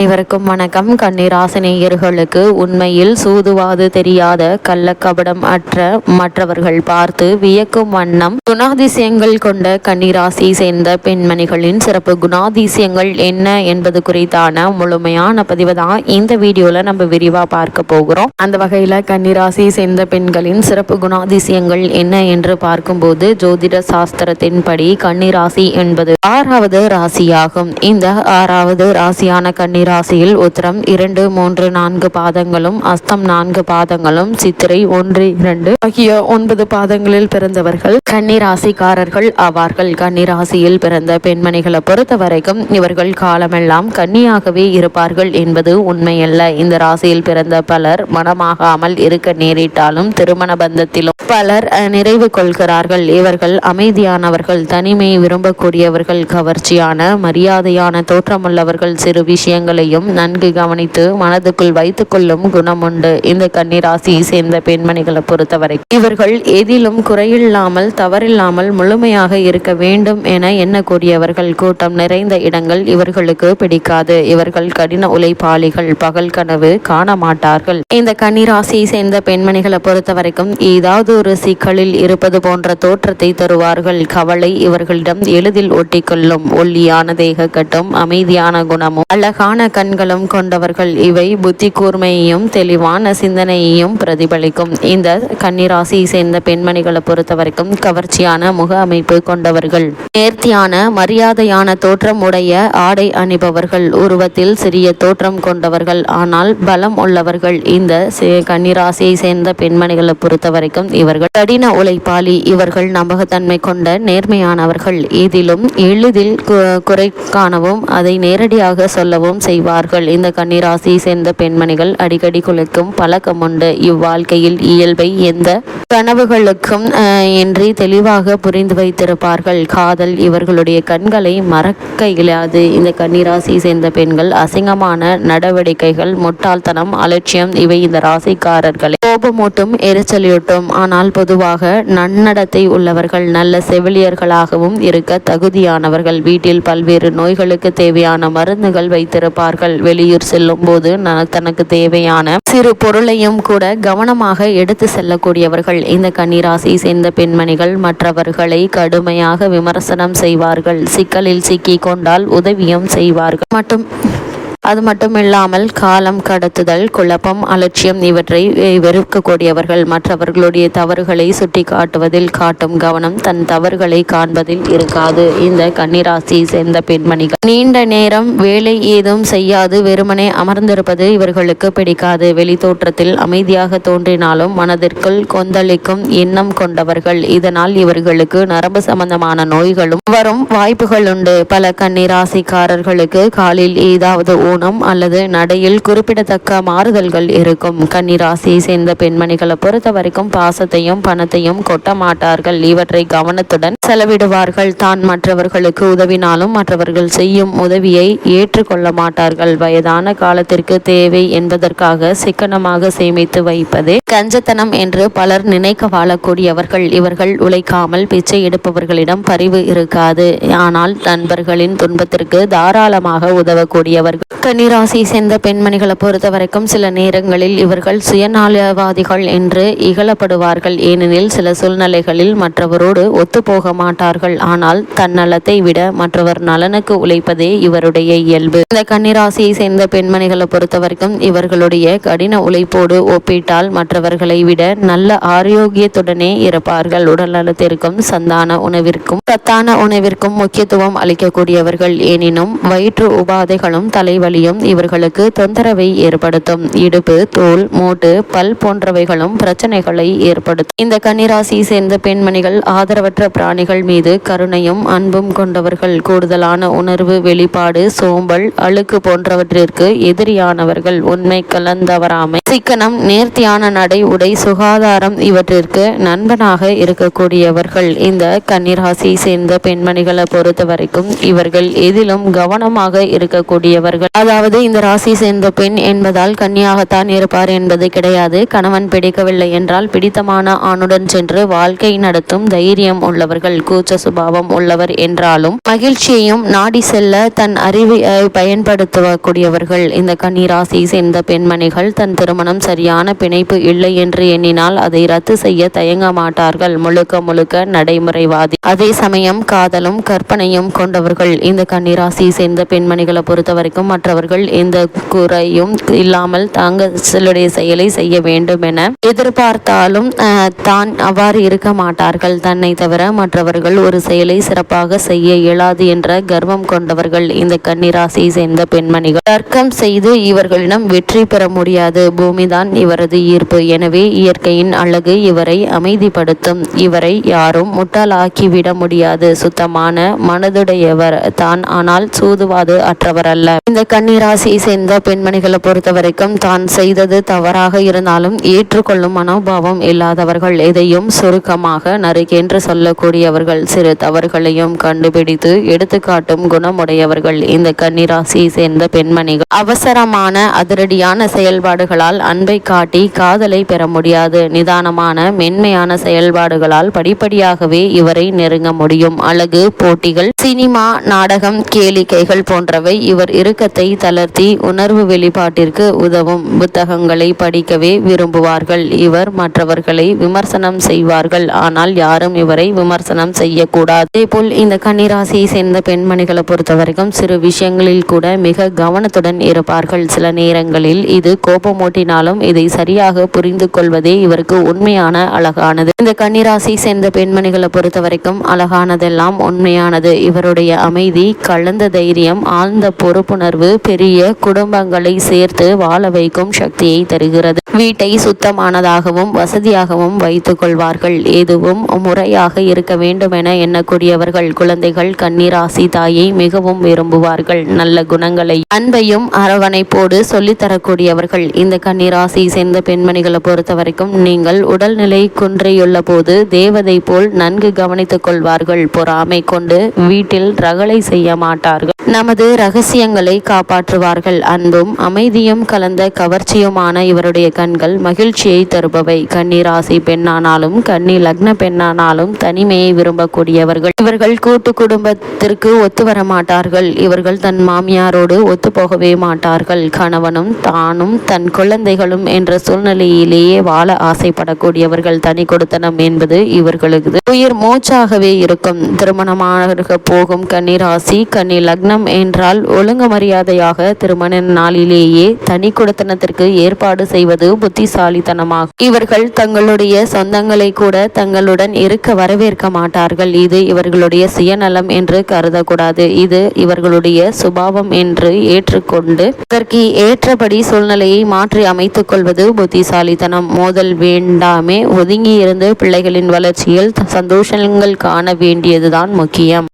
அனைவருக்கும் வணக்கம். கன்னிராசினியர்களுக்கு உண்மையில் சூதுவாது தெரியாத கள்ளக்கபடம் அற்ற மற்றவர்கள் பார்த்து வியக்கும் வண்ணம் குணாதிசயங்கள் கொண்ட கன்னிராசி சேர்ந்த பெண்மணிகளின் சிறப்பு குணாதிசயங்கள் என்ன என்பது குறித்தான முழுமையான பதிவு தான் இந்த வீடியோல நம்ம விரிவா பார்க்க போகிறோம். அந்த வகையில கன்னிராசி சேர்ந்த பெண்களின் சிறப்பு குணாதிசயங்கள் என்ன என்று பார்க்கும்போது ஜோதிட சாஸ்திரத்தின்படி கன்னிராசி என்பது 6வது ராசியாகும். இந்த 6வது ராசியான கன்னி ராசியில் உத்திரம் 2, 3, 4 பாதங்களும், அஸ்தம் 4 பாதங்களும், சித்திரை 1, 2 ஆகிய 9 பாதங்களில் பிறந்தவர்கள் கன்னிராசிக்காரர்கள் ஆவார்கள். கன்னிராசியில் பிறந்த பெண்மணிகளை பொறுத்த வரைக்கும் இவர்கள் காலமெல்லாம் கன்னியாகவே இருப்பார்கள் என்பது உண்மையல்ல. இந்த ராசியில் பிறந்த பலர் மனமாகாமல் இருக்க நேரிட்டாலும் திருமண பந்தத்திலும் பலர் நிறைவு கொள்கிறார்கள். இவர்கள் அமைதியானவர்கள், தனிமையை விரும்பக்கூடியவர்கள், கவர்ச்சியான மரியாதையான தோற்றமுள்ளவர்கள், சிறு விஷயங்கள் நன்கு கவனித்து மனதுக்குள் வைத்துக் கொள்ளும் குணம் உண்டு. இந்த கன்னிராசியை சேர்ந்த பெண்மணிகளை பொறுத்தவரை இவர்கள் எதிலும் குறையில்லாமல் தவறில்லாமல் முழுமையாக இருக்க வேண்டும் என எண்ணக்கூடியவர்கள். கூட்டம் நிறைந்த இடங்கள் இவர்களுக்கு பிடிக்காது. இவர்கள் கடின உழைப்பாளிகள், பகல் கனவு காண மாட்டார்கள். இந்த கன்னிராசியை சேர்ந்த பெண்மணிகளை பொறுத்த வரைக்கும் ஏதாவது ஒரு சிக்கலில் இருப்பது போன்ற தோற்றத்தை தருவார்கள். கவலை இவர்களிடம் எளிதில் ஒட்டிக்கொள்ளும். ஒல்லியான தேக கட்டும், அமைதியான குணமும், அழகான கண்களும் கொண்டவர்கள். இவை புத்தி கூர்மையையும் தெளிவான சிந்தனையையும் பிரதிபலிக்கும். இந்த கன்னிராசியை சேர்ந்த பெண்மணிகளை பொறுத்த வரைக்கும் கவர்ச்சியான முக அமைப்பு கொண்டவர்கள், நேர்த்தியான மரியாதையான தோற்றம் உடைய ஆடை அணிபவர்கள், உருவத்தில் சிறிய தோற்றம் கொண்டவர்கள் ஆனால் பலம் உள்ளவர்கள். இந்த கன்னிராசியை சேர்ந்த பெண்மணிகளை பொறுத்த வரைக்கும் இவர்கள் கடின உழைப்பாளி. இவர்கள் நம்பகத்தன்மை கொண்ட நேர்மையானவர்கள். இதிலும் எளிதில் குறை காணவும் அதை நேரடியாக சொல்லவும் செய்வார்கள். இந்த கன்னிராசியை சேர்ந்த பெண்மணிகள் அடிக்கடி குலைக்கும் பழக்கம் உண்டு. இவ்வாழ்க்கையில் இயல்பை எந்த கனவுகளுக்கும் இன்றி தெளிவாக புரிந்து வைத்திருப்பார்கள். காதல் இவர்களுடைய கண்களை மறக்க இயலாது. இந்த கன்னிராசியை சேர்ந்த பெண்கள் அசிங்கமான நடவடிக்கைகள், முட்டாள்தனம், அலட்சியம் இவை இந்த ராசிக்காரர்களை கோபமூட்டும், எரிச்சலியூட்டும். ஆனால் பொதுவாக நன்னடத்தை உள்ளவர்கள், நல்ல செவிலியர்களாகவும் இருக்க தகுதியானவர்கள். வீட்டில் பல்வேறு நோய்களுக்கு தேவையான மருந்துகள் வைத்திருப்பார்கள். வெளியூர் செல்லும் போது தனக்கு தேவையான சிறு பொருளையும் கூட கவனமாக எடுத்து செல்லக்கூடியவர்கள். இந்த கன்னிராசியை சேர்ந்த பெண்மணிகள் மற்றவர்களை கடுமையாக விமர்சனம் செய்வார்கள். சிக்கலில் சிக்கி கொண்டால் உதவியும் செய்வார்கள். அது மட்டுமில்லாமல் காலம் கடத்துதல், குழப்பம், அலட்சியம் இவற்றை வெறுக்கக்கூடியவர்கள். மற்றவர்களுடைய தவறுகளை சுட்டி காட்டுவதில் காட்டும் கவனம் தன் தவறுகளை காண்பதில் இருக்காது. இந்த கன்னிராசியை சேர்ந்த பெண்மணிகள் நீண்ட நேரம் வேலை ஏதும் செய்யாது வெறுமனே அமர்ந்திருப்பது இவர்களுக்கு பிடிக்காது. வெளி தோற்றத்தில் அமைதியாக தோன்றினாலும் மனதிற்குள் கொந்தளிக்கும் எண்ணம் கொண்டவர்கள். இதனால் இவர்களுக்கு நரம்பு சம்பந்தமான நோய்களும் வரும் வாய்ப்புகள் உண்டு. பல கன்னிராசிக்காரர்களுக்கு காலில் ஏதாவது ஊனம் அல்லது நடையில் குறிப்பிடத்தக்க மாறுதல்கள் இருக்கும். கன்னிராசியை சேர்ந்த பெண்மணிகளை பொறுத்த வரைக்கும் பாசத்தையும் பணத்தையும் கொட்ட மாட்டார்கள். இவற்றை கவனத்துடன் செலவிடுவார்கள். தான் மற்றவர்களுக்கு உதவினாலும் மற்றவர்கள் செய்யும் உதவியை ஏற்றுக்கொள்ள மாட்டார்கள். வயதான காலத்திற்கு தேவை என்பதற்காக சிக்கனமாக சேமித்து வைப்பதே கஞ்சத்தனம் என்று பலர் நினைக்க வாழக்கூடியவர்கள். இவர்கள் உழைக்காமல் பிச்சை எடுப்பவர்களிடம் பரிவு இருக்காது. ஆனால் நண்பர்களின் துன்பத்திற்கு தாராளமாக உதவக்கூடியவர்கள். கன்னிராசியை சேர்ந்த பெண்மணிகளை பொறுத்த வரைக்கும் சில நேரங்களில் இவர்கள் சுயநலவாதிகள் என்று இகழப்படுவார்கள். ஏனெனில் சில சூழ்நிலைகளில் மற்றவரோடு ஒத்துப்போக மாட்டார்கள். ஆனால் தன்னலத்தை விட மற்றவர் நலனுக்கு உழைப்பதே இவருடைய இயல்பு. இந்த கன்னிராசியை சேர்ந்த பெண்மணிகளை பொறுத்த வரைக்கும் இவர்களுடைய கடின உழைப்போடு ஒப்பிட்டால் மற்றவர்களை விட நல்ல ஆரோக்கியத்துடனே இருப்பார்கள். உடல் நலத்திற்கும் சத்தான உணவிற்கும் முக்கியத்துவம் அளிக்கக்கூடியவர்கள். எனினும் வயிற்று உபாதைகளும் தலைவலியும் இவர்களுக்கு தொந்தரவை ஏற்படுத்தும். இடுப்பு, தோல், மூட்டு, பல் போன்றவைகளும் பிரச்சனைகளை ஏற்படுத்தும். இந்த கன்னிராசியை சேர்ந்த பெண்மணிகள் ஆதரவற்ற பிராணிகள் மீது கருணையும் அன்பும் கொண்டவர்கள். கூடுதலான உணர்வு வெளிப்பாடு, சோம்பல், அழுக்கு போன்றவற்றிற்கு எதிரியானவர்கள். உண்மை கலந்தவராமை, சிக்கனம், நேர்த்தியான நடை, உடை, சுகாதாரம் இவற்றிற்கு நண்பனாக இருக்கக்கூடியவர்கள். இந்த கன்னிராசியை சேர்ந்த பெண்மணிகளை பொறுத்த வரைக்கும் இவர்கள் எதிலும் கவனமாக இருக்கக்கூடியவர்கள். அதாவது இந்த ராசி சேர்ந்த பெண் என்பதால் கன்னியாகத்தான் இருப்பார் என்பது கிடையாது. கணவன் பிடிக்கவில்லை என்றால் பிடித்தமான ஆணுடன் சென்று வாழ்க்கை நடத்தும் தைரியம் உள்ளவர்கள், கூச்ச சுபாவம் உள்ளவர் என்றாலும் மகிழ்ச்சியையும் நாடி செல்ல தன் அறிவை பயன்படுத்தக்கூடியவர்கள் இந்த கன்னி ராசி சேர்ந்த பெண்மணிகள். தன் திருமணம் சரியான பிணைப்பு இல்லை என்று எண்ணினால் அதை ரத்து செய்ய தயங்க மாட்டார்கள். முழுக்க முழுக்க நடைமுறைவாதி. அதே சமயம் காதலும் கற்பனையும் கொண்டவர்கள் இந்த கன்னிராசி சேர்ந்த பெண்மணிகளை பொறுத்த வரைக்கும் மற்றவர்கள் எந்த குறையும் இல்லாமல் தாங்களுடைய செயலை செய்ய வேண்டும் என எதிர்பார்த்தாலும் தான் அவ்வாறு இருக்க மாட்டார்கள். தன்னை தவிர மற்றவர்கள் ஒரு செயலை சிறப்பாக செய்ய இயலாது என்ற கர்வம் கொண்டவர்கள் இந்த கன்னிராசி சேர்ந்த பெண்மணிகள். தர்க்கம் செய்து இவர்களிடம் வெற்றி பெற முடியாது. பூமிதான் இவரது ஈர்ப்பு. எனவே இயற்கையின் அழகு இவரை அமைதிப்படுத்தும். இவரை யாரும் முட்டாளாக்கிவிட முடியாது. சுத்தமான மனதுடையவர் தான், ஆனால் சூதுவாது அற்றவர் அல்ல. இந்த கன்னிராசி சேர்ந்த பெண்மணிகளை பொறுத்த வரைக்கும் தான் செய்தது தவறாக இருந்தாலும் ஏற்றுக்கொள்ளும் மனோபாவம் இல்லாதவர்கள். எதையும் சுருக்கமாக நறுக்கென்று சொல்லக்கூடியவர்கள். சிறு தவறுகளையும் கண்டுபிடித்து எடுத்துக்காட்டும் குணமுடையவர்கள் இந்த கன்னிராசி சேர்ந்த பெண்மணிகள். அவசரமான அதிரடியான செயல்பாடுகளால் அன்பை காட்டி காதலை பெற முடியாது. நிதானமான மென்மையான செயல்பாடுகளால் படிப்படியாகவே இவரை நெருங்க முடியும். அழகு போட்டிகள், சினிமா, நாடகம், கேளிக்கைகள் போன்றவை இவர் இறுக்கத்தை தளர்த்தி உணர்வு வெளிப்பாட்டிற்கு உதவும். புத்தகங்களை படிக்கவே விரும்புவார்கள். இவர் மற்றவர்களை விமர்சனம் செய்வார்கள், ஆனால் யாரும் இவரை விமர்சனம் செய்யக்கூடாது. அதேபோல் இந்த கன்னிராசியை சேர்ந்த பெண்மணிகளை பொறுத்த வரைக்கும் சிறு விஷயங்களில் கூட மிக கவனத்துடன் இருப்பார்கள். சில நேரங்களில் இது கோபமூட்டினாலும் இதை சரியாக புரிந்து கொள்வதே இவருக்கு உண்மையான அழகானது. இந்த கன்னிராசி சேர்ந்த பெண்மணிகளை பொறுத்த வரைக்கும் அழகானதெல்லாம் உண்மையானது. இவருடைய அமைதி கலந்த தைரியம், ஆழ்ந்த பொறுப்புணர்வு பெரிய குடும்பங்களை சேர்த்து வாழ வைக்கும் சக்தியை தருகிறது. வீட்டை சுத்தமானதாகவும் வசதியாகவும் வைத்துக் கொள்வார்கள். எதுவும் முறையாக இருக்க வேண்டும் என எண்ணக்கூடியவர்கள். குழந்தைகள் கன்னிராசி தாயை மிகவும் விரும்புவார்கள். நல்ல குணங்களை, அன்பையும் அரவணைப்போடு சொல்லித்தரக்கூடியவர்கள் இந்த கன்னிராசி சேர்ந்த பெண்மணிகளை பொறுத்த வரைக்கும் நீங்கள் உடல்நிலை குன்றியுள்ள போது தேவதை போல் நன்கு கவனித்துக் கொள்வார்கள். பொறாமை கொண்டு வீட்டில் ரகளை செய்ய மாட்டார்கள். நமது ரகசியங்களை காப்பாற்றுவார்கள். அன்பும் அமைதியும் கலந்த கவர்ச்சியுமான இவருடைய கண்கள் மகிழ்ச்சியை தருபவை. கன்னிராசி பெண்ணானாலும் கன்னி லக்ன பெண்ணானாலும் தனிமையை விரும்பக்கூடியவர்கள். இவர்கள் கூட்டு குடும்பத்திற்கு ஒத்து வர மாட்டார்கள். இவர்கள் தன் மாமியாரோடு ஒத்து போகவே மாட்டார்கள். கணவனும் தானும் தன் குழந்தைகளும் என்ற சூழ்நிலையிலேயே வாழ ஆசைப்படக்கூடியவர்கள். தனி கொடுத்தனம் என்பது இவர்களுக்கு உயிர் மூச்சாகவே இருக்கும். திருமணமாக போகும் கன்னிராசி கன்னி லக்னம் என்றால் ஒழுங்கு மரியாதையாக திருமண நாளிலேயே தனி கொடுத்தனத்திற்கு ஏற்பாடு செய்வது புத்திசாலித்தனமாகும். இவர்கள் தங்களுடைய சொந்தங்களை கூட தங்களுடன் இருக்க வரவேற்க மாட்டார்கள். இது இவர்களுடைய சுயநலம் என்று கருதக்கூடாது. இது இவர்களுடைய சுபாவம் என்று ஏற்றுக்கொண்டு அதற்கு ஏற்றபடி சூழ்நிலையை மாற்றி அமைத்துக் கொள்வது புத்திசாலித்தனம். மோதல் வேண்டாமே, ஒதுங்கி இருந்து பிள்ளைகளின் வளர்ச்சியில் சந்தோஷங்கள் காண வேண்டியதுதான் முக்கியம்.